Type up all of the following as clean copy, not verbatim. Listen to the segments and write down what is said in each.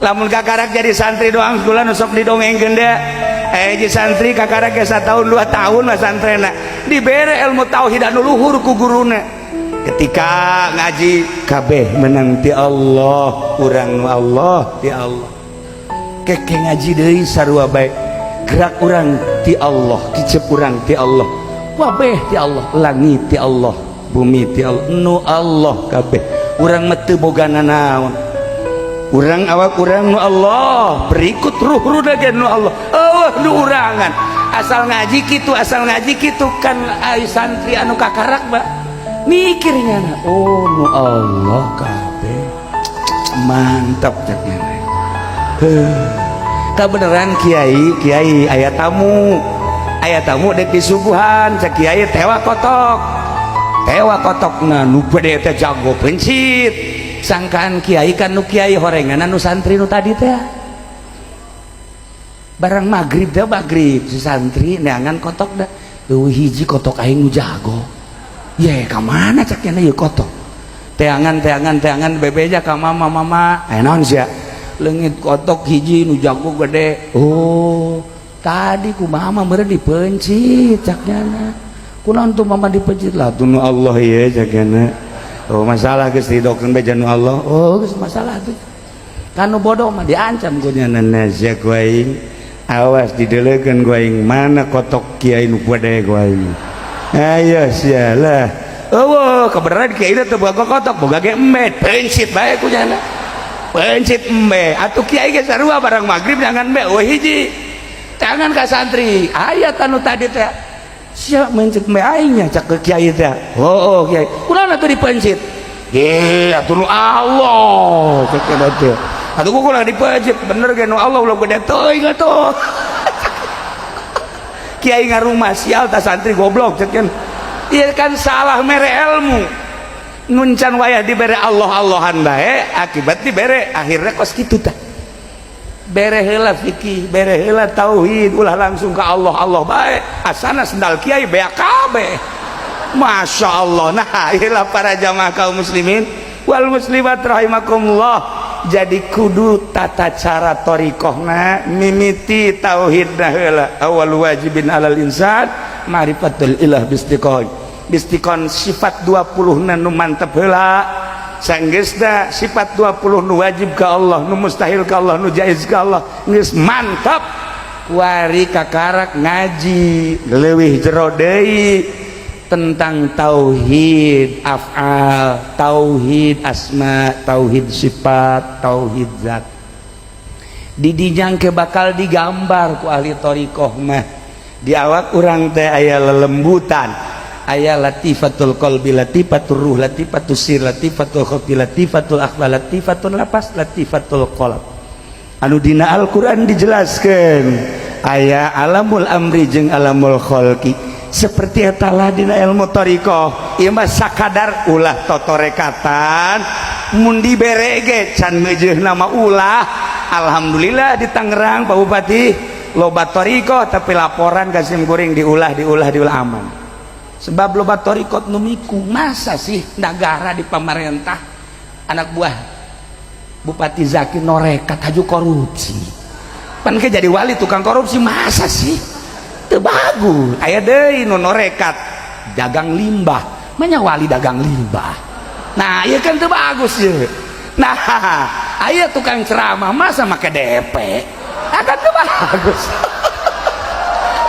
lamun kakarak jadi santri doang kula nu sok didongengkeun da ji santri kakarak ge 1 tahun 2 tahun lah santrena dibere ilmu tauhid anu luhur ku guruna ketika ngaji kabeh menang ti Allah urang nu Allah ti Allah keke ngaji deui sarua bae gerak urang ti Allah kicep urang ti Allah wabeh ti Allah langit ti Allah bumi ti Allah nu Allah kabeh urang mah teu boga nanaon urang awak urang nu Allah berikut ruh-ruh ge nu Allah nu urangan asal ngaji kitu kan ai santri anu kakarak ba mikirnya oh nu Allah kabeh mantap cenah kabeneran kiai aya tamu dek disuguhan cek kiai tewa kotokna nu bade teh jago pencit sangkaan kiai kan nu kiai horengan nu santri nu tadi teh barang maghrib si santri neangan kotok dah hiji kotok aing nu jago ye kamana caknya ieu kotok teangan bebeja ka mama naon sia leungit kotok hiji nu jago gede oh tadi ku mama meureun dipencit caknya kunaon tuh mama dipencit lah tuh nu Allah ye caknya oh masalah geus didokeun beja nu Allah oh geus masalah tuh kanu bodoh mah diancam ku nya sia ku aing awas didelekeun ku aing mana kotok kiai nu gede ku aing ayo sialah eueuh kebenaran kiai teh boga kotok boga ge embe pencit bae ku nya pencit embe atuh kiai ge sarua barang magrib jangan embe oh hiji tangan ka santri aya anu tadi teh sia mencit embe aing nya cak ke kiai teh oh kiai kunaon atuh dipencit ge atuh nu Allah cek teh atuh kunaon dipencit bener ge nu Allah ulah gede teuing atuh kiai ngarumah sial ta santri goblok cek ieu kan salah mere ilmu nuncan wayah dibere Allah-Allahan bae akibat dibere akhirnya kos kitu tah bere heula fikih bere heula tauhid ulah langsung ka Allah bae asana sendal kiai bea kabeh Masya Allah. Nah inilah para jamaah kaum muslimin wal muslimat rahimakumullah, jadi kudu tata cara thariqahna mimiti tauhidna heula. Awal wajibin alal insan ma'rifatul ilah bistiqon sifat 20 nu mantep heula sanggeusna sifat 20 nu wajib ka Allah, nu mustahil ka Allah, nu jaiz ka Allah geus mantap. Wari kakarak ngaji leuwih jero deui tentang tauhid af'al, tauhid asma, tauhid sifat, tauhid zat. Didijang ke bakal digambar ku ahli thariqah mah di awak urang teh aya lelembutan, aya latifatul qalbi, latifatul ruh, latifatul sir, latifatul khafi, latifatul akhbar, latifatul lapas, latifatul qalb. Anu dina Al-Qur'an dijelaskeun aya alamul amri jeung alamul khalqi. Seperti etalah dina ilmu thariqah ieu mah sakadar ulah totorekatan mun dibere ge can meujeuh nama ulah. Alhamdulillah di Tangerang Pak Bupati loba thariqah tapi laporan ka sim kuring diulah aman. Sebab loba thariqah nu miku, masa sih negara di pemerintah anak buah Bupati Zaki norekat haju korupsi. Pan ke jadi wali tukang korupsi masa sih? Teu bagus. Aya deui nu norekat dagang limbah, manya wali dagang limbah. Nah, ieu kan teu bagus ye. Nah, aya tukang ceramah masa make DP. Akan teu bagus.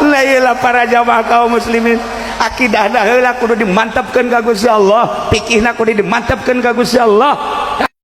Lailah para jamaah kaum muslimin, akidahna heula kudu dimantapkeun ka Gusti Allah, fikihna kudu dimantapkeun ka Gusti Allah.